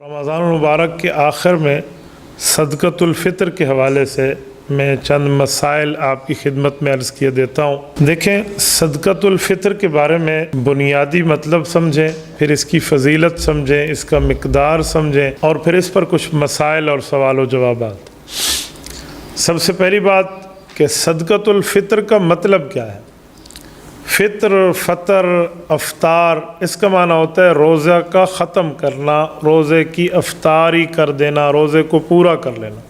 رمضان المبارک کے آخر میں صدقۃ الفطر کے حوالے سے میں چند مسائل آپ کی خدمت میں عرض کیے دیتا ہوں۔ دیکھیں، صدقۃ الفطر کے بارے میں بنیادی مطلب سمجھیں، پھر اس کی فضیلت سمجھیں، اس کا مقدار سمجھیں، اور پھر اس پر کچھ مسائل اور سوال و جوابات۔ سب سے پہلی بات کہ صدقۃ الفطر کا مطلب کیا ہے؟ فطر، فطر، افطار، اس کا معنی ہوتا ہے روزہ کا ختم کرنا، روزے کی افطاری کر دینا، روزے کو پورا کر لینا۔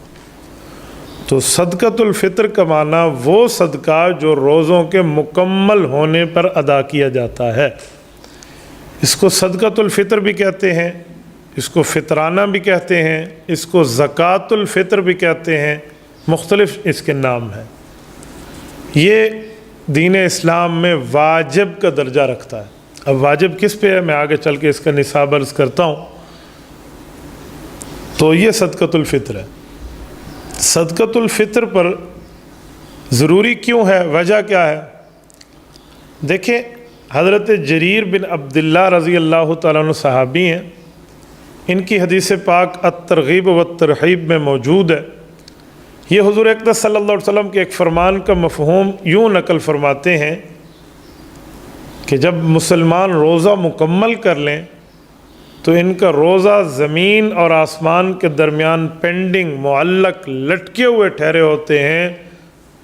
تو صدقۃ الفطر کا معنی وہ صدقہ جو روزوں کے مکمل ہونے پر ادا کیا جاتا ہے، اس کو صدقۃ الفطر بھی کہتے ہیں، اس کو فطرانہ بھی کہتے ہیں، اس کو زکوٰۃ الفطر بھی کہتے ہیں، مختلف اس کے نام ہیں۔ یہ دین اسلام میں واجب کا درجہ رکھتا ہے۔ اب واجب کس پہ ہے، میں آگے چل کے اس کا نصاب عرض کرتا ہوں۔ تو یہ صدقۃ الفطر ہے۔ صدقۃ الفطر پر ضروری کیوں ہے، وجہ کیا ہے؟ دیکھیں، حضرت جریر بن عبداللہ رضی اللہ تعالیٰ عنہ صحابی ہیں، ان کی حدیث پاک الترغیب والترہیب میں موجود ہے۔ یہ حضور اقدس صلی اللہ علیہ وسلم کے ایک فرمان کا مفہوم یوں نقل فرماتے ہیں کہ جب مسلمان روزہ مکمل کر لیں تو ان کا روزہ زمین اور آسمان کے درمیان پینڈنگ، معلق، لٹکے ہوئے ٹھہرے ہوتے ہیں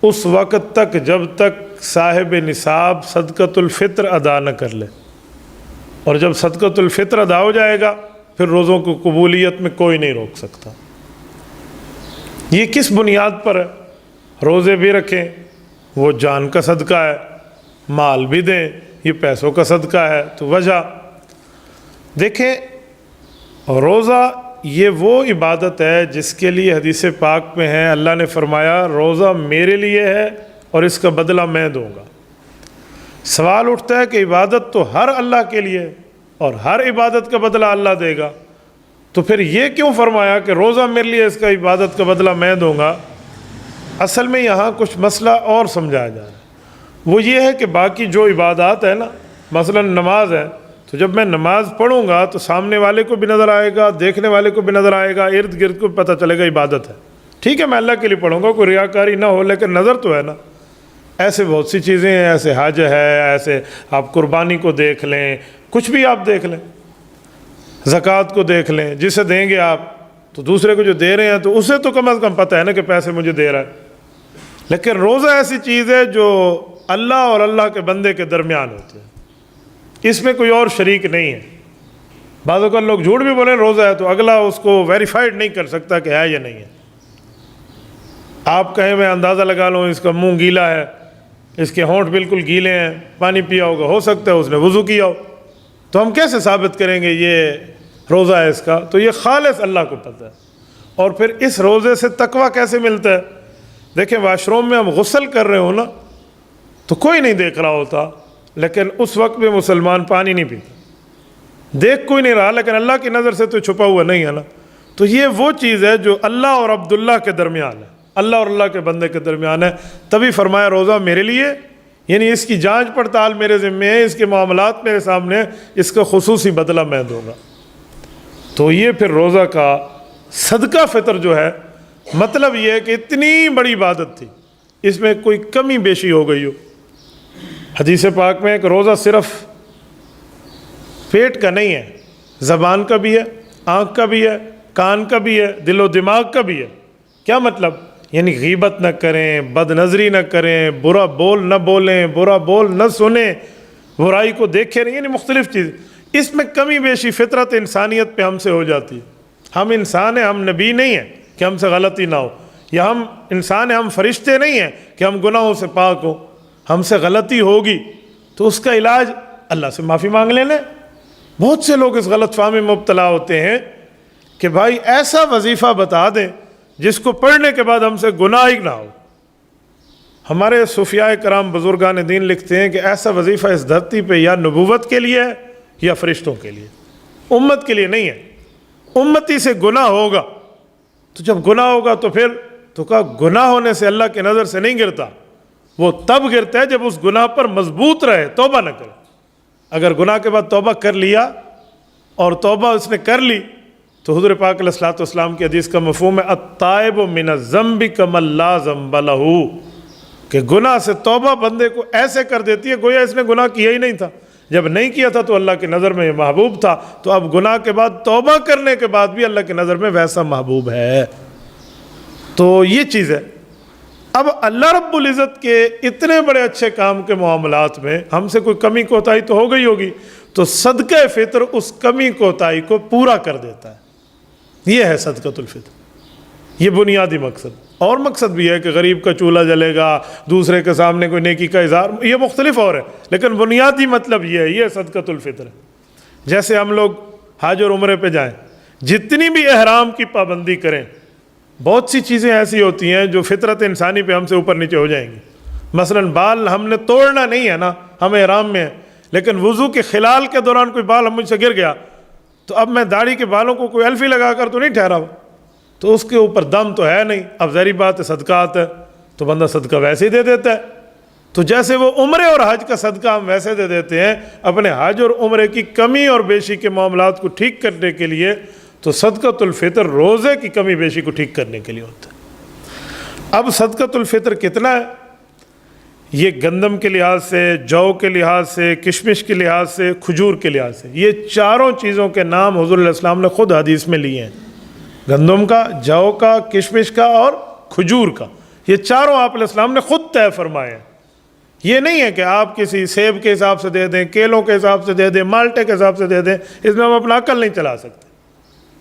اس وقت تک جب تک صاحب نصاب صدقۃ الفطر ادا نہ کر لے، اور جب صدقۃ الفطر ادا ہو جائے گا پھر روزوں کو قبولیت میں کوئی نہیں روک سکتا۔ یہ کس بنیاد پر ہے؟ روزے بھی رکھیں، وہ جان کا صدقہ ہے، مال بھی دیں، یہ پیسوں کا صدقہ ہے۔ تو وجہ دیکھیں، روزہ یہ وہ عبادت ہے جس کے لیے حدیث پاک میں ہے، اللہ نے فرمایا روزہ میرے لیے ہے اور اس کا بدلہ میں دوں گا۔ سوال اٹھتا ہے کہ عبادت تو ہر اللہ کے لیے ہے اور ہر عبادت کا بدلہ اللہ دے گا، تو پھر یہ کیوں فرمایا کہ روزہ میرے لیے، اس کا عبادت کا بدلہ میں دوں گا؟ اصل میں یہاں کچھ مسئلہ اور سمجھایا جا رہا ہے۔ وہ یہ ہے کہ باقی جو عبادات ہے نا، مثلا نماز ہے، تو جب میں نماز پڑھوں گا تو سامنے والے کو بھی نظر آئے گا، دیکھنے والے کو بھی نظر آئے گا، ارد گرد کو پتہ چلے گا عبادت ہے۔ ٹھیک ہے، میں اللہ کے لیے پڑھوں گا، کوئی ریاکاری نہ ہو، لیکن نظر تو ہے نا۔ ایسے بہت سی چیزیں ہیں، ایسے حج ہے، ایسے آپ قربانی کو دیکھ لیں، کچھ بھی آپ دیکھ لیں، زکوٰۃ کو دیکھ لیں، جسے دیں گے آپ تو دوسرے کو جو دے رہے ہیں تو اسے تو کم از کم پتہ ہے نا کہ پیسے مجھے دے رہا ہے۔ لیکن روزہ ایسی چیز ہے جو اللہ اور اللہ کے بندے کے درمیان ہوتے ہیں، اس میں کوئی اور شریک نہیں ہے۔ بعض اوقات لوگ جھوٹ بھی بولیں روزہ ہے تو اگلا اس کو ویریفائڈ نہیں کر سکتا کہ ہے یا نہیں ہے۔ آپ کہیں میں اندازہ لگا لوں اس کا منہ گیلا ہے، اس کے ہونٹ بالکل گیلے ہیں، پانی پیا ہوگا، ہو سکتا ہے اس نے وضو کیا ہو، تو ہم کیسے ثابت کریں گے یہ روزہ ہے اس کا؟ تو یہ خالص اللہ کو پتہ ہے۔ اور پھر اس روزے سے تقویٰ کیسے ملتا ہے؟ دیکھیں، واش روم میں ہم غسل کر رہے ہوں نا تو کوئی نہیں دیکھ رہا ہوتا، لیکن اس وقت میں مسلمان پانی نہیں پیتا، دیکھ کوئی نہیں رہا، لیکن اللہ کی نظر سے تو چھپا ہوا نہیں ہے نا۔ تو یہ وہ چیز ہے جو اللہ اور عبداللہ کے درمیان ہے، اللہ اور اللہ کے بندے کے درمیان ہے۔ تبھی فرمایا روزہ میرے لیے، یعنی اس کی جانچ پڑتال میرے ذمے ہے، اس کے معاملات میرے سامنے ہیں، اس کا خصوصی بدلہ میں دوں گا۔ تو یہ پھر روزہ کا صدقہ فطر جو ہے، مطلب یہ ہے کہ اتنی بڑی عبادت تھی، اس میں کوئی کمی بیشی ہو گئی ہو۔ حدیث پاک میں کہ روزہ صرف پیٹ کا نہیں ہے، زبان کا بھی ہے، آنکھ کا بھی ہے، کان کا بھی ہے، دل و دماغ کا بھی ہے۔ کیا مطلب؟ یعنی غیبت نہ کریں، بد نظری نہ کریں، برا بول نہ بولیں، برا بول نہ سنیں، برائی کو دیکھیں نہیں، یعنی مختلف چیز۔ اس میں کمی بیشی فطرت انسانیت پہ ہم سے ہو جاتی ہے۔ ہم انسان ہیں، ہم نبی نہیں ہیں کہ ہم سے غلطی نہ ہو، یا ہم انسان ہیں، ہم فرشتے نہیں ہیں کہ ہم گناہوں سے پاک ہوں۔ ہم سے غلطی ہوگی تو اس کا علاج اللہ سے معافی مانگ لینا۔ بہت سے لوگ اس غلط فہمی میں مبتلا ہوتے ہیں کہ بھائی ایسا وظیفہ بتا دیں جس کو پڑھنے کے بعد ہم سے گناہ ہی نہ ہو۔ ہمارے صوفیاء کرام بزرگان دین لکھتے ہیں کہ ایسا وظیفہ اس دھرتی پہ یا نبوت کے لیے ہے یا فرشتوں کے لیے، امت کے لیے نہیں ہے۔ امتی سے گناہ ہوگا تو جب گناہ ہوگا تو پھر تو کہا گناہ ہونے سے اللہ کی نظر سے نہیں گرتا، وہ تب گرتا ہے جب اس گناہ پر مضبوط رہے، توبہ نہ کرے۔ اگر گناہ کے بعد توبہ کر لیا اور توبہ اس نے کر لی تو حضور پاک علیہ الصلوۃ والسلام کی حدیث کا مفہوم ہے التائب من الذنب کمن لا ذنب لہ، کہ گناہ سے توبہ بندے کو ایسے کر دیتی ہے گویا اس نے گناہ کیا ہی نہیں تھا، جب نہیں کیا تھا تو اللہ کی نظر میں یہ محبوب تھا، تو اب گناہ کے بعد توبہ کرنے کے بعد بھی اللہ کی نظر میں ویسا محبوب ہے۔ تو یہ چیز ہے۔ اب اللہ رب العزت کے اتنے بڑے اچھے کام کے معاملات میں ہم سے کوئی کمی کوتاہی تو ہو گئی ہوگی، تو صدقہ فطر اس کمی کوتاہی کو پورا کر دیتا ہے۔ یہ ہے صدقۃ الفطر، یہ بنیادی مقصد۔ اور مقصد بھی ہے کہ غریب کا چولہا جلے گا، دوسرے کے سامنے کوئی نیکی کا اظہار، یہ مختلف اور ہے، لیکن بنیادی مطلب یہ ہے، یہ صدقۃ الفطر ہے۔ جیسے ہم لوگ حج اور عمرے پہ جائیں، جتنی بھی احرام کی پابندی کریں، بہت سی چیزیں ایسی ہوتی ہیں جو فطرت انسانی پہ ہم سے اوپر نیچے ہو جائیں گی۔ مثلا بال ہم نے توڑنا نہیں ہے نا، ہم احرام میں ہیں، لیکن وضو کے خلال کے دوران کوئی بال ہم مجھ سے گر گیا تو اب میں داڑھی کے بالوں کو کوئی الفی لگا کر تو نہیں ٹھہرا ہوا، تو اس کے اوپر دم تو ہے نہیں، اب ظاہری بات ہے صدقات ہے تو بندہ صدقہ ویسے ہی دے دیتا ہے۔ تو جیسے وہ عمرے اور حج کا صدقہ ہم ویسے دے دیتے ہیں، اپنے حج اور عمرے کی کمی اور بیشی کے معاملات کو ٹھیک کرنے کے لیے، تو صدقۃ الفطر روزے کی کمی بیشی کو ٹھیک کرنے کے لیے ہوتا ہے۔ اب صدقۃ الفطر کتنا ہے؟ یہ گندم کے لحاظ سے، جو کے لحاظ سے، کشمش کے لحاظ سے، کھجور کے لحاظ سے، یہ چاروں چیزوں کے نام حضور علیہ السلام نے خود حدیث میں لیے ہیں، گندم کا، جو کا، کشمش کا اور کھجور کا، یہ چاروں آپ علیہ السلام نے خود طے فرمائے ہیں۔ یہ نہیں ہے کہ آپ کسی سیب کے حساب سے دے دیں، کیلوں کے حساب سے دے دیں، مالٹے کے حساب سے دے دیں، اس میں ہم اپنا عقل نہیں چلا سکتے۔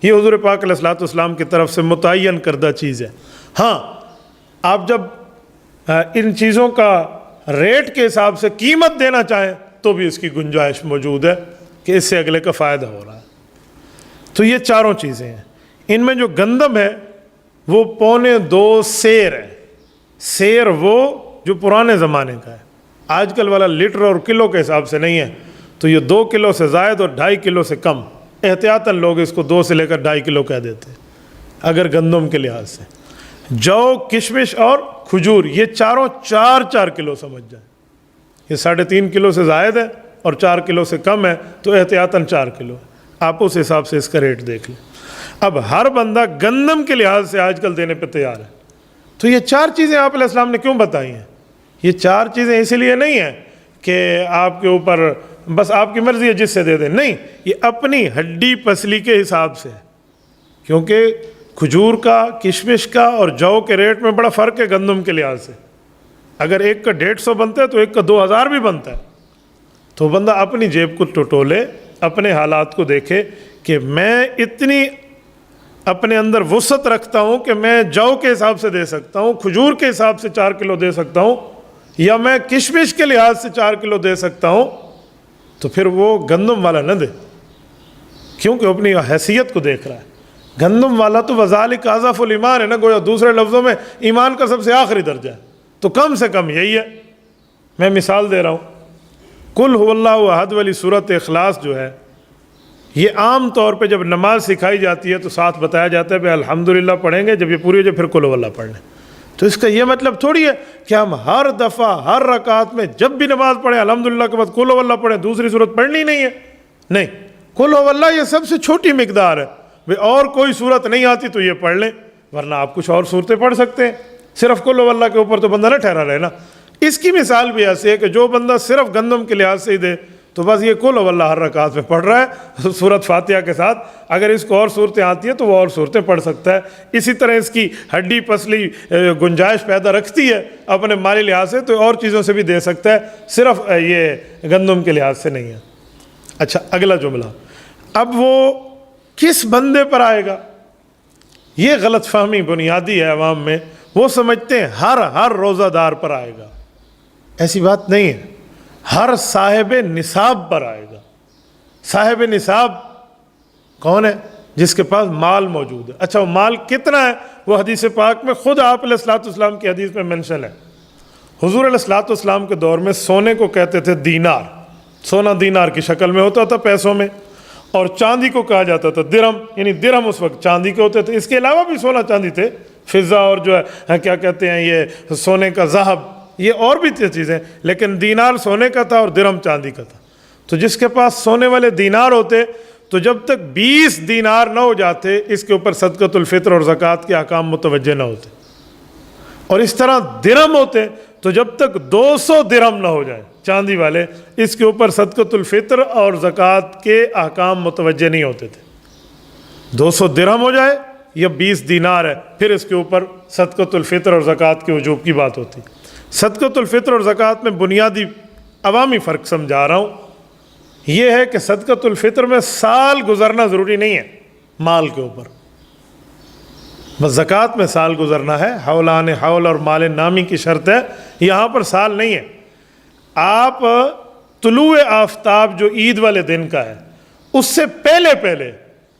یہ حضور پاک علیہ الصلوۃ والسلام کی طرف سے متعین کردہ چیز ہے۔ ہاں، آپ جب ان چیزوں کا ریٹ کے حساب سے قیمت دینا چاہیں تو بھی اس کی گنجائش موجود ہے کہ اس سے اگلے کا فائدہ ہو رہا ہے۔ تو یہ چاروں چیزیں ہیں۔ ان میں جو گندم ہے وہ 2.25 سیر ہے۔ سیر وہ جو پرانے زمانے کا ہے، آج کل والا لیٹر اور کلو کے حساب سے نہیں ہے، تو یہ 2 کلو سے زائد اور 2.5 کلو سے کم، احتیاطاً لوگ اس کو 2 سے لے کر 2.5 کلو کہہ دیتے ہیں اگر گندم کے لحاظ سے۔ جو، کشمش اور کھجور، یہ چاروں 4 کلو سمجھ جائیں، یہ 3.5 کلو سے زائد ہے اور 4 کلو سے کم ہے، تو احتیاطاً 4 کلو ہے۔ آپ اس حساب سے اس کا ریٹ دیکھ لیں۔ اب ہر بندہ گندم کے لحاظ سے آج کل دینے پہ تیار ہے، تو یہ 4 چیزیں آپ علیہ السلام نے کیوں بتائی ہیں؟ یہ 4 چیزیں اسی لیے نہیں ہیں کہ آپ کے اوپر بس آپ کی مرضی ہے جس سے دے دیں، نہیں، یہ اپنی ہڈی پسلی کے حساب سے ہے، کیونکہ کھجور کا، کشمش کا اور جو کے ریٹ میں بڑا فرق ہے گندم کے لحاظ سے۔ اگر ایک کا 150 بنتا ہے تو ایک کا 2000 بھی بنتا ہے، تو بندہ اپنی جیب کو ٹٹولے، اپنے حالات کو دیکھے کہ میں اتنی اپنے اندر وسعت رکھتا ہوں کہ میں جو کے حساب سے دے سکتا ہوں، کھجور کے حساب سے 4 کلو دے سکتا ہوں، یا میں کشمش کے لحاظ سے 4 کلو دے سکتا ہوں، تو پھر وہ گندم والا نہ دے، کیونکہ اپنی حیثیت کو دیکھ رہا ہے۔ گندم والا تو وذالک اضعف الایمان ہے نا، گویا دوسرے لفظوں میں ایمان کا سب سے آخری درجہ ہے، تو کم سے کم یہی ہے۔ میں مثال دے رہا ہوں، قل هو اللہ احد والی سورۃ اخلاص جو ہے، یہ عام طور پہ جب نماز سکھائی جاتی ہے تو ساتھ بتایا جاتا ہے کہ الحمدللہ پڑھیں گے، جب یہ پوری ہو جائے پھر قل هو اللہ پڑھ لیں۔ تو اس کا یہ مطلب تھوڑی ہے کہ ہم ہر دفعہ ہر رکعت میں جب بھی نماز پڑھیں الحمدللہ کے بعد قل هو اللہ پڑھیں، دوسری صورت پڑھنی نہیں ہے، نہیں، قل هو اللہ یہ سب سے چھوٹی مقدار ہے، اور کوئی صورت نہیں آتی تو یہ پڑھ لیں، ورنہ آپ کچھ اور صورتیں پڑھ سکتے ہیں، صرف قل هو اللہ کے اوپر تو بندہ نہ ٹھہرا رہے نا۔ اس کی مثال بھی ایسی ہے کہ جو بندہ صرف گندم کے لحاظ سے ہی دے تو بس یہ قل هو اللہ ہر رکعت میں پڑھ رہا ہے سورت فاتحہ کے ساتھ، اگر اس کو اور صورتیں آتی ہیں تو وہ اور صورتیں پڑھ سکتا ہے۔ اسی طرح اس کی ہڈی پسلی گنجائش پیدا رکھتی ہے اپنے مالی لحاظ سے، تو اور چیزوں سے بھی دے سکتا ہے، صرف یہ گندم کے لحاظ سے نہیں ہے۔ اچھا، اگلا جملہ، اب وہ کس بندے پر آئے گا؟ یہ غلط فہمی بنیادی ہے عوام میں، وہ سمجھتے ہیں ہر روزہ دار پر آئے گا، ایسی بات نہیں ہے، ہر صاحب نصاب پر آئے گا۔ صاحب نصاب کون ہے؟ جس کے پاس مال موجود ہے۔ اچھا، وہ مال کتنا ہے؟ وہ حدیث پاک میں خود آپ علیہ الصلوۃ والسلام کی حدیث میں منشن ہے۔ حضور علیہ الصلوۃ والسلام کے دور میں سونے کو کہتے تھے دینار، سونا دینار کی شکل میں ہوتا تھا پیسوں میں، اور چاندی کو کہا جاتا تھا درہم، یعنی درہم اس وقت چاندی کے ہوتے تھے۔ اس کے علاوہ بھی سونا چاندی تھے، فضہ اور جو ہے کیا کہتے ہیں یہ سونے کا ذهب، یہ اور بھی چیزیں، لیکن دینار سونے کا تھا اور درہم چاندی کا تھا۔ تو جس کے پاس سونے والے دینار ہوتے تو جب تک 20 دینار نہ ہو جاتے اس کے اوپر صدقۃ الفطر اور زکوٰۃ کے احکام متوجہ نہ ہوتے، اور اس طرح درہم ہوتے تو جب تک 200 درہم نہ ہو جائے چاندی والے اس کے اوپر صدقۃ الفطر اور زکوٰۃ کے احکام متوجہ نہیں ہوتے تھے۔ 200 درہم ہو جائے یا 20 دینار ہے پھر اس کے اوپر صدقۃ الفطر اور زکوٰۃ کے وجوب کی بات ہوتی۔ صدقۃ الفطر اور زکوٰۃ میں بنیادی عوامی فرق سمجھا رہا ہوں، یہ ہے کہ صدقۃ الفطر میں سال گزرنا ضروری نہیں ہے مال کے اوپر، بس زکوٰۃ میں سال گزرنا ہے، حولان حول اور مال نامی کی شرط ہے، یہاں پر سال نہیں ہے۔ آپ طلوع آفتاب جو عید والے دن کا ہے اس سے پہلے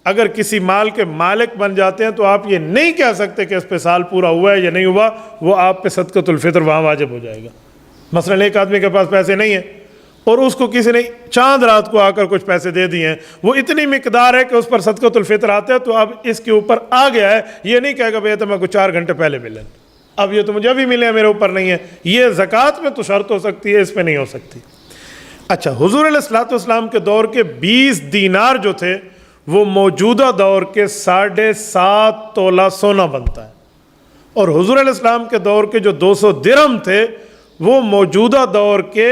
اگر کسی مال کے مالک بن جاتے ہیں تو آپ یہ نہیں کہہ سکتے کہ اس پہ سال پورا ہوا ہے یا نہیں ہوا، وہ آپ پہ صدقۃ الفطر وہاں واجب ہو جائے گا۔ مثلا ایک آدمی کے پاس پیسے نہیں ہیں اور اس کو کسی نے چاند رات کو آ کر کچھ پیسے دے دیے ہیں، وہ اتنی مقدار ہے کہ اس پر صدقۃ الفطر آتا ہے، تو اب اس کے اوپر آ گیا ہے، یہ نہیں کہے گا بھئی تو میں کو 4 گھنٹے پہلے ملے، اب یہ تو مجھے ابھی ملے ہیں میرے اوپر نہیں ہے۔ یہ زکوٰۃ میں تو شرط ہو سکتی ہے، اس پہ نہیں ہو سکتی۔ اچھا، حضور علیہ الصلوۃ والسلام کے دور کے 20 دینار جو تھے وہ موجودہ دور کے 7.5 تولہ سونا بنتا ہے، اور حضور علیہ السلام کے دور کے جو 200 درہم تھے وہ موجودہ دور کے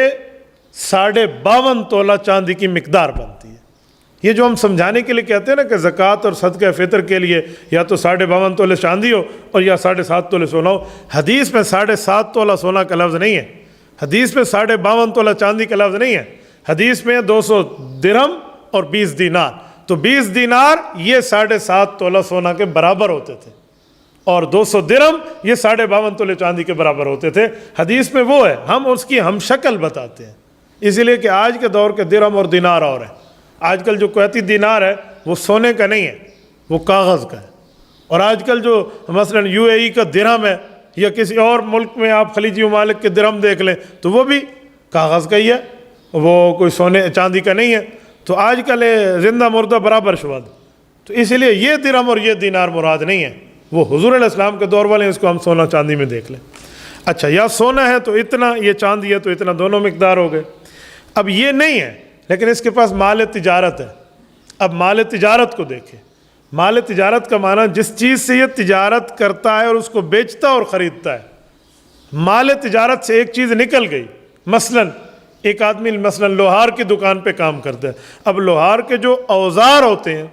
52.5 تولہ چاندی کی مقدار بنتی ہے۔ یہ جو ہم سمجھانے کے لیے کہتے ہیں نا کہ زکوٰۃ اور صدقہ فطر کے لیے یا تو 52.5 تولے چاندی ہو اور یا 7.5 تولے سونا ہو، حدیث میں 7.5 تولہ سونا کا لفظ نہیں ہے، حدیث میں 52.5 تولہ چاندی کا لفظ نہیں ہے، حدیث میں 200 درہم اور 20 دینار، تو 20 دینار یہ 7.5 تولہ سونا کے برابر ہوتے تھے، اور 200 درہم یہ 52.5 تولے چاندی کے برابر ہوتے تھے۔ حدیث میں وہ ہے، ہم اس کی ہم شکل بتاتے ہیں، اس لیے کہ آج کے دور کے درہم اور دینار اور ہیں۔ آج کل جو کویتی دینار ہے وہ سونے کا نہیں ہے، وہ کاغذ کا ہے، اور آج کل جو مثلا UAE کا درہم ہے یا کسی اور ملک میں آپ خلیجی ممالک کے درہم دیکھ لیں تو وہ بھی کاغذ کا ہی ہے، وہ کوئی سونے چاندی کا نہیں ہے۔ تو آج کل زندہ مردہ برابر شمار، تو اس لیے یہ درہم اور یہ دینار مراد نہیں ہے، وہ حضور علیہ السلام کے دور والے ہیں، اس کو ہم سونا چاندی میں دیکھ لیں۔ اچھا، یا سونا ہے تو اتنا، یہ چاندی ہے تو اتنا، دونوں مقدار ہو گئے۔ اب یہ نہیں ہے لیکن اس کے پاس مال تجارت ہے۔ اب مال تجارت کو دیکھیں، مال تجارت کا معنی جس چیز سے یہ تجارت کرتا ہے اور اس کو بیچتا اور خریدتا ہے۔ مال تجارت سے ایک چیز نکل گئی، مثلا ایک آدمی مثلا لوہار کی دکان پہ کام کرتا ہے، اب لوہار کے جو اوزار ہوتے ہیں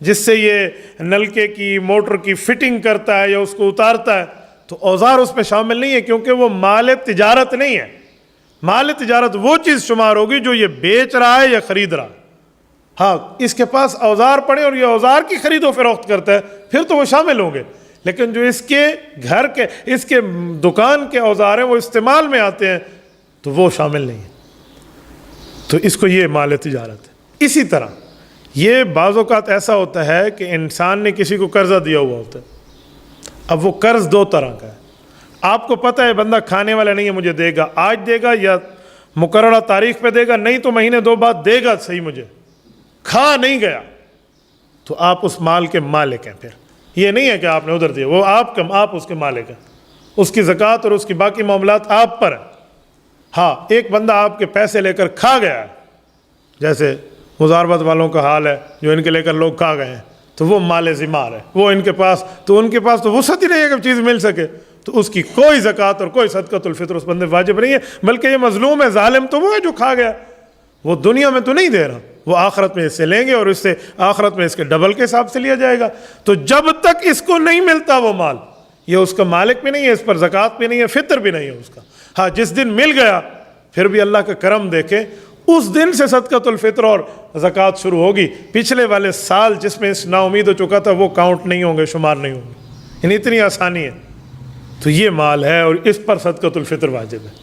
جس سے یہ نلکے کی موٹر کی فٹنگ کرتا ہے یا اس کو اتارتا ہے، تو اوزار اس میں شامل نہیں ہے کیونکہ وہ مال تجارت نہیں ہے۔ مال تجارت وہ چیز شمار ہوگی جو یہ بیچ رہا ہے یا خرید رہا ہے۔ ہاں، اس کے پاس اوزار پڑے اور یہ اوزار کی خرید و فروخت کرتا ہے پھر تو وہ شامل ہوں گے، لیکن جو اس کے گھر کے، اس کے دکان کے اوزار ہیں وہ استعمال میں آتے ہیں تو وہ شامل نہیں ہے، تو اس کو یہ مال تجارت ہے۔ اسی طرح یہ بعض اوقات ایسا ہوتا ہے کہ انسان نے کسی کو قرضہ دیا ہوا ہوتا ہے، اب وہ قرض 2 طرح کا ہے، آپ کو پتہ ہے بندہ کھانے والا نہیں ہے، مجھے دے گا، آج دے گا یا مقررہ تاریخ پہ دے گا، نہیں تو مہینے 2 بعد دے گا، صحیح مجھے کھا نہیں گیا، تو آپ اس مال کے مالک ہیں۔ پھر یہ نہیں ہے کہ آپ نے ادھر دیا، وہ آپ اس کے مالک ہیں، اس کی زکوٰۃ اور اس کی باقی معاملات آپ پر ہیں۔ ہاں، ایک بندہ آپ کے پیسے لے کر کھا گیا ہے، جیسے مزاربت والوں کا حال ہے جو ان کے لے کر لوگ کھا گئے ہیں، تو وہ مال ذمار ہے، وہ ان کے پاس تو وسعت ہی نہیں ہے کہ چیز مل سکے، تو اس کی کوئی زکوٰۃ اور کوئی صدقۃ الفطر اس بندے واجب نہیں ہے، بلکہ یہ مظلوم ہے، ظالم تو وہ ہے جو کھا گیا، وہ دنیا میں تو نہیں دے رہا، وہ آخرت میں اس سے لیں گے اور اس سے آخرت میں اس کے ڈبل کے حساب سے لیا جائے گا۔ تو جب تک اس کو نہیں ملتا وہ مال، یہ اس کا مالک بھی نہیں ہے، اس پر زکوٰۃ بھی نہیں ہے، فطر بھی نہیں ہے اس کا۔ ہاں، جس دن مل گیا پھر بھی اللہ کا کرم دیکھیں، اس دن سے صدقۃ الفطر اور زکوٰۃ شروع ہوگی، پچھلے والے سال جس میں اس نا امید ہو چکا تھا وہ کاؤنٹ نہیں ہوں گے، شمار نہیں ہوں گے، یعنی اتنی آسانی ہے۔ تو یہ مال ہے اور اس پر صدقۃ الفطر واجب ہے۔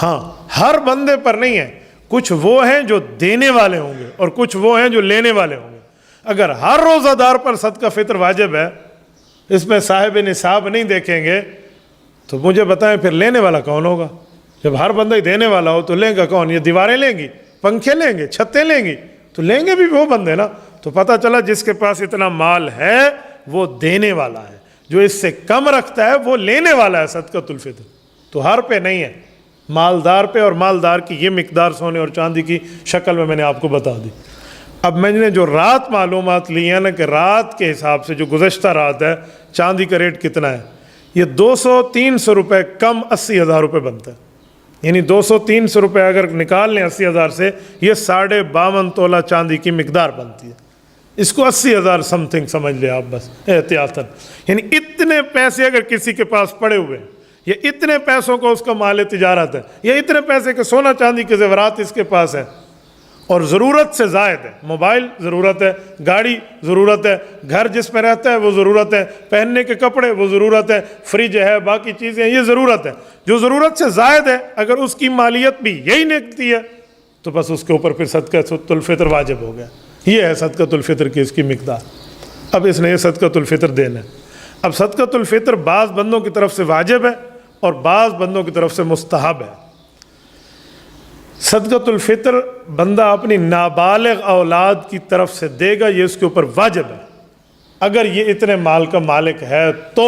ہاں، ہر بندے پر نہیں ہے، کچھ وہ ہیں جو دینے والے ہوں گے اور کچھ وہ ہیں جو لینے والے ہوں گے۔ اگر ہر روزہ دار پر صدقہ فطر واجب ہے، اس میں صاحب نصاب نہیں دیکھیں گے، تو مجھے بتائیں پھر لینے والا کون ہوگا؟ جب ہر بندہ ہی دینے والا ہو تو لیں گا کون؟ یہ دیواریں لیں گی، پنکھے لیں گے، چھتیں لیں گی، تو لیں گے بھی وہ بندے نا۔ تو پتہ چلا جس کے پاس اتنا مال ہے وہ دینے والا ہے، جو اس سے کم رکھتا ہے وہ لینے والا ہے صدقۃ الفطر۔ تو ہر پہ نہیں ہے، مالدار پہ، اور مالدار کی یہ مقدار سونے اور چاندی کی شکل میں نے آپ کو بتا دی۔ اب میں نے جو رات معلومات لی ہیں نا کہ رات کے حساب سے جو گزشتہ رات ہے چاندی کا ریٹ کتنا ہے، یہ 200-300 روپے کم 80,000 روپے بنتا ہے، یعنی 200-300 روپے اگر نکال لیں 80,000 سے، یہ 52.5 تولہ چاندی کی مقدار بنتی ہے۔ اس کو 80,000 سم تھنگ سمجھ لیں آپ بس احتیاطاً، یعنی اتنے پیسے اگر کسی کے پاس پڑے ہوئے ہیں، یا اتنے پیسوں کو اس کا مال تجارت ہے، یا اتنے پیسے کے سونا چاندی کے زیورات اس کے پاس ہے، اور ضرورت سے زائد ہے، موبائل ضرورت ہے، گاڑی ضرورت ہے، گھر جس میں رہتا ہے وہ ضرورت ہے، پہننے کے کپڑے وہ ضرورت ہے، فریج ہے، باقی چیزیں یہ ضرورت ہے، جو ضرورت سے زائد ہے اگر اس کی مالیت بھی یہی نکلتی ہے تو بس اس کے اوپر پھر صدقۃ الفطر واجب ہو گیا۔ یہ ہے صدقۃ الفطر کی اس کی مقدار۔ اب اس نے یہ صدقۃ الفطر دینا ہے۔ اب صدقۃ الفطر بعض بندوں کی طرف سے واجب ہے اور بعض بندوں کی طرف سے مستحب ہے۔ صدقۃ الفطر بندہ اپنی نابالغ اولاد کی طرف سے دے گا، یہ اس کے اوپر واجب ہے۔ اگر یہ اتنے مال کا مالک ہے تو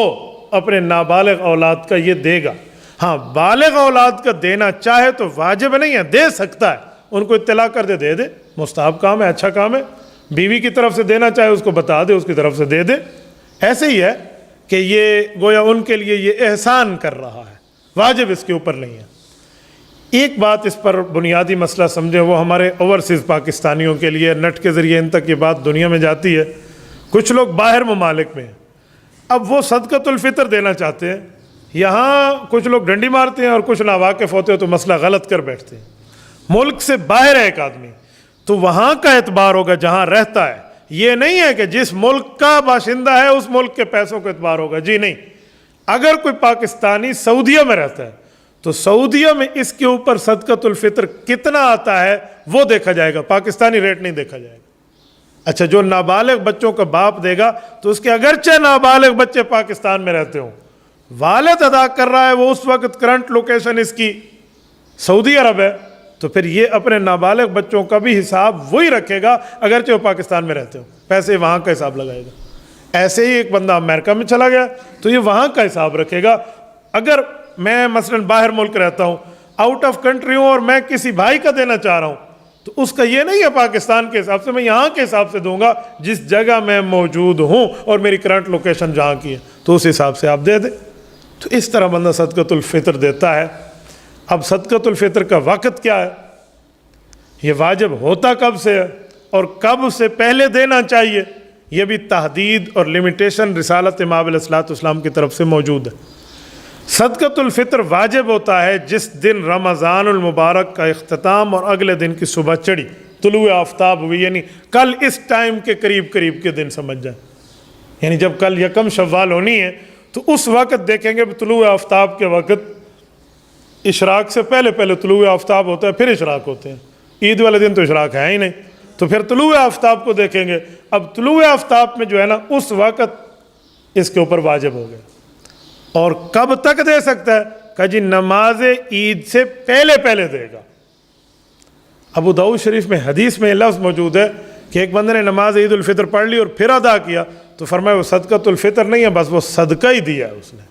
اپنے نابالغ اولاد کا یہ دے گا۔ ہاں، بالغ اولاد کا دینا چاہے تو واجب نہیں ہے، دے سکتا ہے، ان کو اطلاع کر دے دے مستحب کام ہے، اچھا کام ہے۔ بیوی کی طرف سے دینا چاہے اس کو بتا دے، اس کی طرف سے دے دے۔ ایسے ہی ہے کہ یہ گویا ان کے لیے یہ احسان کر رہا ہے، واجب اس کے اوپر نہیں ہے۔ ایک بات اس پر بنیادی مسئلہ سمجھیں، وہ ہمارے اوورسیز پاکستانیوں کے لیے نیٹ کے ذریعے ان تک یہ بات دنیا میں جاتی ہے۔ کچھ لوگ باہر ممالک میں ہیں، اب وہ صدقۃ الفطر دینا چاہتے ہیں، یہاں کچھ لوگ ڈنڈی مارتے ہیں اور کچھ ناواقف ہوتے ہیں تو مسئلہ غلط کر بیٹھتے ہیں۔ ملک سے باہر ہے ایک آدمی تو وہاں کا اعتبار ہوگا جہاں رہتا ہے، یہ نہیں ہے کہ جس ملک کا باشندہ ہے اس ملک کے پیسوں کا اعتبار ہوگا، جی نہیں۔ اگر کوئی پاکستانی سعودیہ میں رہتا ہے تو سعودیہ میں اس کے اوپر صدقۃ الفطر کتنا آتا ہے وہ دیکھا جائے گا، پاکستانی ریٹ نہیں دیکھا جائے گا۔ اچھا، جو نابالغ بچوں کا باپ دے گا تو اس کے اگرچہ نابالغ بچے پاکستان میں رہتے ہوں، والد ادا کر رہا ہے وہ اس وقت کرنٹ لوکیشن اس کی سعودی عرب ہے، تو پھر یہ اپنے نابالغ بچوں کا بھی حساب وہی رکھے گا اگرچہ وہ پاکستان میں رہتے ہوں، پیسے وہاں کا حساب لگائے گا۔ ایسے ہی ایک بندہ امریکہ میں چلا گیا تو یہ وہاں کا حساب رکھے گا۔ اگر میں مثلا باہر ملک رہتا ہوں، آؤٹ آف کنٹری ہوں، اور میں کسی بھائی کا دینا چاہ رہا ہوں تو اس کا یہ نہیں ہے پاکستان کے حساب سے، میں یہاں کے حساب سے دوں گا جس جگہ میں موجود ہوں اور میری کرنٹ لوکیشن جہاں کی ہے، تو اس حساب سے آپ دے دیں۔ تو اس طرح بندہ صدقۃ الفطر دیتا ہے۔ اب صدقۃ الفطر کا وقت کیا ہے، یہ واجب ہوتا کب سے ہے اور کب سے پہلے دینا چاہیے، یہ بھی تحدید اور لمیٹیشن رسالت امام علیہ الصلوۃ والسلام کی طرف سے موجود ہے۔ صدقۃ الفطر واجب ہوتا ہے جس دن رمضان المبارک کا اختتام اور اگلے دن کی صبح چڑھی، طلوع آفتاب ہوئی، یعنی کل اس ٹائم کے قریب کے دن سمجھ جائیں، یعنی جب کل یکم شوال ہونی ہے تو اس وقت دیکھیں گے طلوع آفتاب کے وقت اشراق سے پہلے طلوع آفتاب ہوتا ہے، پھر اشراق ہوتے ہیں۔ عید والے دن تو اشراق ہے ہی نہیں، تو پھر طلوع آفتاب کو دیکھیں گے۔ اب طلوع آفتاب میں جو ہے نا اس وقت اس کے اوپر واجب ہو گیا۔ اور کب تک دے سکتا ہے کہ جی نماز عید سے پہلے دے گا۔ ابو داؤد شریف میں حدیث میں لفظ موجود ہے کہ ایک بندے نے نماز عید الفطر پڑھ لی اور پھر ادا کیا تو فرمایا وہ صدقۃ الفطر نہیں ہے، بس وہ صدقہ ہی دیا ہے اس نے،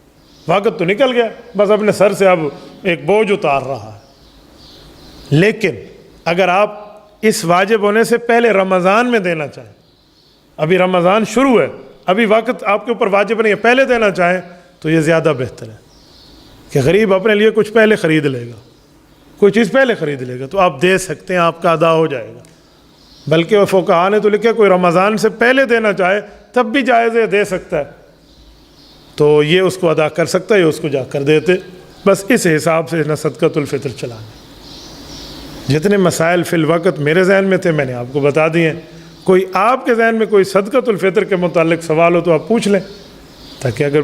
وقت تو نکل گیا، بس اپنے سر سے اب ایک بوجھ اتار رہا ہے۔ لیکن اگر آپ اس واجب ہونے سے پہلے رمضان میں دینا چاہیں، ابھی رمضان شروع ہے، ابھی وقت آپ کے اوپر واجب نہیں ہے، پہلے دینا چاہیں تو یہ زیادہ بہتر ہے کہ غریب اپنے لیے کچھ پہلے خرید لے گا، کوئی چیز پہلے خرید لے گا تو آپ دے سکتے ہیں، آپ کا ادا ہو جائے گا۔ بلکہ وہ فقہاء نے تو لکھا کوئی رمضان سے پہلے دینا چاہے تب بھی جائز ہے، دے سکتا ہے، تو یہ اس کو ادا کر سکتا ہے، یہ اس کو جا کر دیتے۔ بس اس حساب سے نہ صدقۃ الفطر چلانا۔ جتنے مسائل فی الوقت میرے ذہن میں تھے میں نے آپ کو بتا دیے ہیں۔ کوئی آپ کے ذہن میں کوئی صدقۃ الفطر کے متعلق سوال ہو تو آپ پوچھ لیں، تاکہ اگر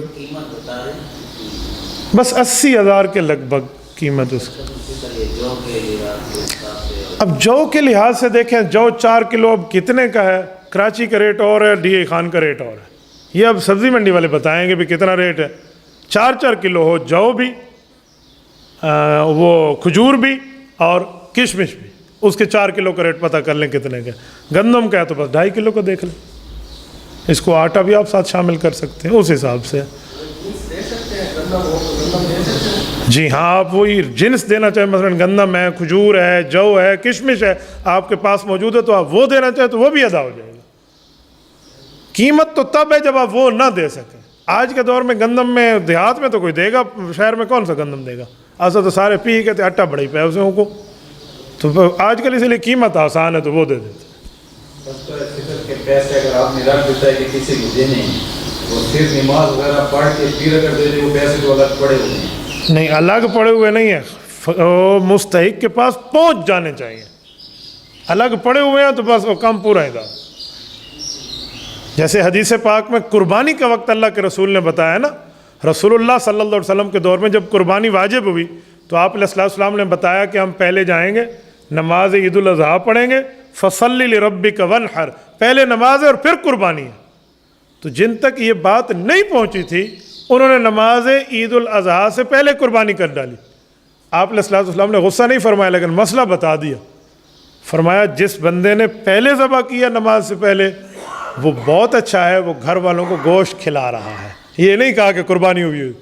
بس 80,000 کے لگ بھگ قیمت اس کی۔ اب جو کے لحاظ سے دیکھیں، جو 4 کلو اب کتنے کا ہے، کراچی کا ریٹ اور ہے، ڈی اے خان کا ریٹ اور ہے، یہ اب سبزی منڈی والے بتائیں گے بھی کتنا ریٹ ہے۔ 4 کلو ہو جو بھی، وہ کھجور بھی اور کشمش بھی، اس کے 4 کلو کا ریٹ پتہ کر لیں کتنے کا۔ گندم کا ہے تو بس 2.5 کلو کا دیکھ لیں، اس کو آٹا بھی آپ ساتھ شامل کر سکتے ہیں، اس حساب سے۔ جی ہاں، آپ وہی جنس دینا چاہیں، مثلا گندم ہے، کھجور ہے، جو ہے، کشمش ہے، آپ کے پاس موجود ہے تو آپ وہ دینا چاہیں تو وہ بھی ادا ہو جائے گا۔ قیمت تو تب ہے جب آپ وہ نہ دے سکیں۔ آج کے دور میں گندم میں دیہات میں تو کوئی دے گا، شہر میں کون سا گندم دے گا؟ ایسا تو سارے پی کے آٹا بڑی پیسوں کو، تو آج کل اس لیے قیمت آسان ہے تو وہ دے دیتے۔ فطر کے پیسے اگر آپ نے رکھ دیتا ہے کہ کسی کو دینے اور پھر نماز وغیرہ پڑھ کے پھر اگر دے دے وہ پیسے تو الگ پڑے ہوئے ہیں؟ نہیں، الگ پڑے ہوئے نہیں ہیں، مستحق کے پاس پہنچ جانے چاہیے۔ الگ پڑے ہوئے ہیں تو بس وہ کام پورا ہے گا۔ جیسے حدیث پاک میں قربانی کا وقت اللہ کے رسول نے بتایا نا، رسول اللہ صلی اللہ علیہ وسلم کے دور میں جب قربانی واجب ہوئی تو آپ علیہ السلام نے بتایا کہ ہم پہلے جائیں گے نماز عید الاضحیٰ پڑھیں گے، فصلی لربک وانحر، پہلے نماز ہے اور پھر قربانی ہے۔ تو جن تک یہ بات نہیں پہنچی تھی انہوں نے نماز عید الاضحیٰ سے پہلے قربانی کر ڈالی۔ آپ علیہ السلام نے غصہ نہیں فرمایا لیکن مسئلہ بتا دیا، فرمایا جس بندے نے پہلے ذبح کیا نماز سے پہلے وہ بہت اچھا ہے، وہ گھر والوں کو گوشت کھلا رہا ہے، یہ نہیں کہا کہ قربانی ہوئی ہوئی۔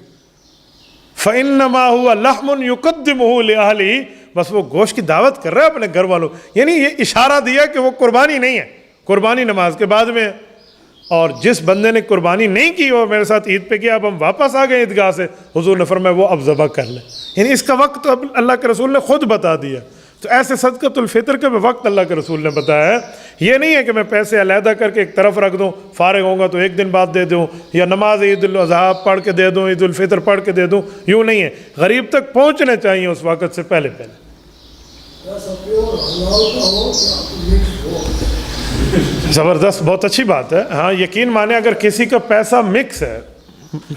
فَإِنَّمَا هُوَ لَحْمٌ يُقَدِّمُهُ لِأَهْلِهِ، بس وہ گوشت کی دعوت کر رہا ہے اپنے گھر والوں، یعنی یہ اشارہ دیا کہ وہ قربانی نہیں ہے، قربانی نماز کے بعد میں ہے۔ اور جس بندے نے قربانی نہیں کی وہ میرے ساتھ عید پہ کیا، اب ہم واپس آ گئے عیدگاہ سے، حضور نے فرمایا وہ اب ذبح کر لیں، یعنی اس کا وقت اب اللہ کے رسول نے خود بتا دیا۔ تو ایسے صدقۃ الفطر کا بھی وقت اللہ کے رسول نے بتایا ہے۔ یہ نہیں ہے کہ میں پیسے علیحدہ کر کے ایک طرف رکھ دوں، فارغ ہوں گا تو ایک دن بعد دے دوں، یا نماز عید الاضحیٰ پڑھ کے دے دوں، عید الفطر پڑھ کے دے دوں، یوں نہیں ہے، غریب تک پہنچنے چاہیے اس وقت سے پہلے پہلے۔ زبردست، بہت اچھی بات ہے۔ ہاں یقین مانے اگر کسی کا پیسہ مکس ہے،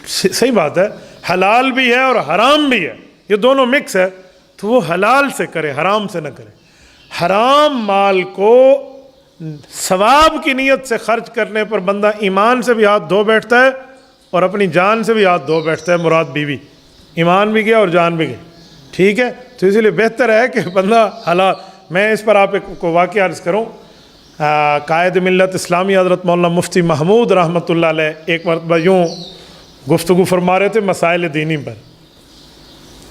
صحیح بات ہے، حلال بھی ہے اور حرام بھی ہے، یہ دونوں مکس ہے، تو وہ حلال سے کرے، حرام سے نہ کرے۔ حرام مال کو ثواب کی نیت سے خرچ کرنے پر بندہ ایمان سے بھی ہاتھ دھو بیٹھتا ہے اور اپنی جان سے بھی ہاتھ دھو بیٹھتا ہے، مراد بیوی، ایمان بھی گیا اور جان بھی گئی، ٹھیک ہے؟ تو اسی لیے بہتر ہے کہ بندہ حلال۔ میں اس پر آپ کو واقعہ عرض کروں، قائد ملت اسلامی حضرت مولانا مفتی محمود رحمۃ اللہ علیہ ایک مرتبہ یوں گفتگو فرما رہے تھے مسائل دینی پر،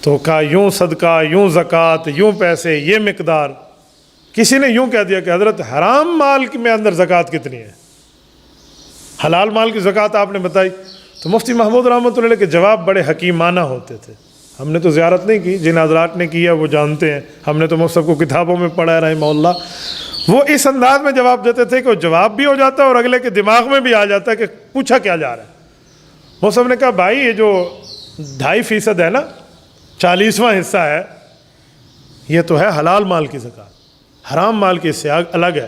تو کہا یوں صدقہ، یوں زکوٰۃ، یوں پیسے، یہ مقدار۔ کسی نے یوں کہہ دیا کہ حضرت حرام مال میں اندر زکوٰۃ کتنی ہے، حلال مال کی زکوٰۃ آپ نے بتائی؟ تو مفتی محمود رحمۃ اللہ علیہ کے جواب بڑے حکیمانہ ہوتے تھے۔ ہم نے تو زیارت نہیں کی، جن حضرات نے کیا وہ جانتے ہیں، ہم نے تو مفتی کو کتابوں میں پڑھا ہے رحمہ اللہ۔ وہ اس انداز میں جواب دیتے تھے کہ وہ جواب بھی ہو جاتا ہے اور اگلے کے دماغ میں بھی آ جاتا ہے کہ پوچھا کیا جا رہا ہے۔ وہ سب نے کہا بھائی یہ جو 2.5% ہے نا، 40واں حصہ ہے، یہ تو ہے حلال مال کی زکوٰۃ، حرام مال کی اس سے الگ ہے۔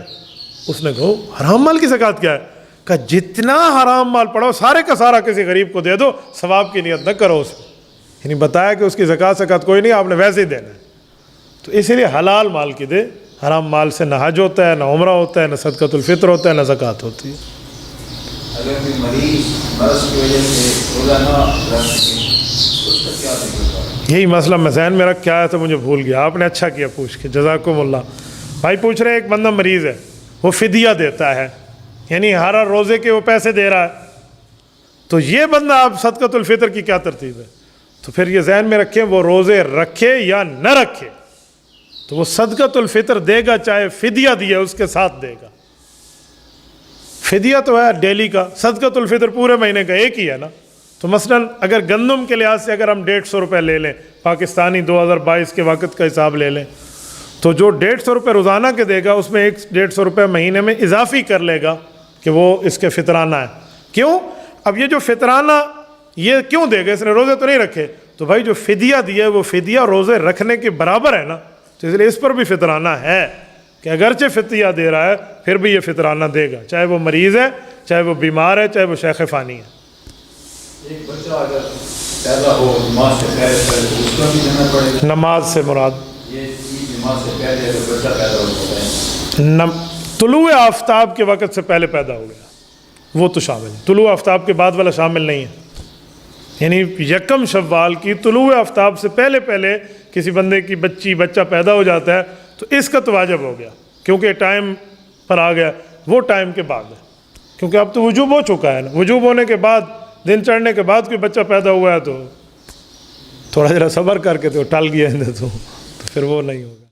اس نے کہا حرام مال کی زکوٰۃ کیا ہے؟ کہ جتنا حرام مال پڑو سارے کا سارا کسی غریب کو دے دو، ثواب کی نیت نہ کرو اس میں، یعنی بتایا کہ اس کی زکوٰۃ کوئی نہیں، آپ نے ویسے ہی دینا ہے۔ تو اسی لیے حلال مال کی دے، حرام مال سے نہ حج ہوتا ہے، نہ عمرہ ہوتا ہے، نہ صدقۃ الفطر ہوتا ہے، نہ زکوٰۃ ہوتی ہے۔ اگر کوئی مریض مرض کی وجہ سے روزہ نہ رکھ سکے اس کا کیا طریقہ ہے؟ یہی مسئلہ میں ذہن میں رکھ کے آیا تھا، مجھے بھول گیا، آپ نے اچھا کیا پوچھ کے، جزاکم اللہ۔ بھائی پوچھ رہے ہیں ایک بندہ مریض ہے، وہ فدیہ دیتا ہے، یعنی ہر روزے کے وہ پیسے دے رہا ہے، تو یہ بندہ آپ صدقۃ الفطر کی کیا ترتیب ہے؟ تو پھر یہ ذہن میں رکھیں وہ روزے رکھے یا نہ رکھے، تو وہ صدقۃ الفطر دے گا چاہے فدیہ دیا اس کے ساتھ دے گا۔ فدیہ تو ہے ڈیلی کا، صدقۃ الفطر پورے مہینے کا ایک ہی ہے نا۔ تو مثلاً اگر گندم کے لحاظ سے اگر ہم 150 روپے لے لیں، پاکستانی 2022 کے وقت کا حساب لے لیں، تو جو 150 روپے روزانہ کے دے گا اس میں 150 روپے مہینے میں اضافی کر لے گا کہ وہ اس کے فطرانہ ہے۔ کیوں؟ اب یہ جو فطرانہ یہ کیوں دے گا؟ اس نے روزے تو نہیں رکھے، تو بھائی جو فدیہ دیا ہے وہ فدیہ روزے رکھنے کے برابر ہے نا، تو اس لیے اس پر بھی فطرانہ ہے کہ اگرچہ فدیہ دے رہا ہے پھر بھی یہ فطرانہ دے گا، چاہے وہ مریض ہے، چاہے وہ بیمار ہے، چاہے وہ شیخ فانی ہے۔ ایک بچہ اگر پیدا ہو نماز سے پہلے تو اس کو بھی دینا پڑے گا؟ نماز سے مراد یہ نماز سے پہلے اگر بچہ پیدا ہو جائے، طلوع آفتاب کے وقت سے پہلے پیدا ہو گیا وہ تو شامل ہے، طلوع آفتاب کے بعد والا شامل نہیں ہے۔ یعنی یکم شوال کی طلوع آفتاب سے پہلے پہلے کسی بندے کی بچہ پیدا ہو جاتا ہے تو اس کا تو واجب ہو گیا، کیونکہ ٹائم پر آ گیا، وہ ٹائم کے بعد ہے، کیونکہ اب تو وجوب ہو چکا ہے نا، وجوب ہونے کے بعد دن چڑھنے کے بعد کوئی بچہ پیدا ہوا ہے تو تھوڑا ذرا صبر کر کے تو ٹل گیا تو پھر وہ نہیں ہوگا.